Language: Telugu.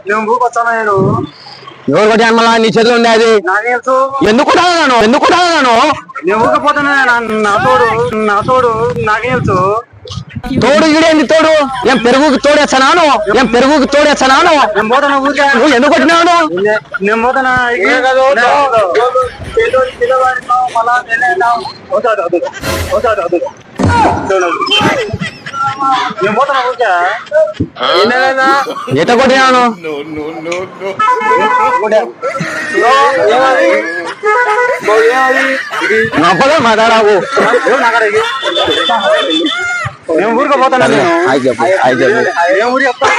నేను ఊకొచ్చాను. నేను ఎవరు కొట్టాను మళ్ళా? నీ చేతిలో ఉండే అది ఎందుకు కొట్టాను? నేను ఊకపోతున్నా. నా తోడు నాకేం తెలుసు. తోడు ఈడేంది తోడు? ఏం పెరుగుకి తోడేస్తాను? నేను పోతాను ఊరికే. నువ్వు ఎందుకు కొట్టినావు? నేను పోతానా నేను పోతానా ఊరికే. ఈత కొట్టినాను. నవ్వగా మాట్లాడావు. నేను ఊరికే పోతాను. చెప్పు ఊరికి చెప్తాను.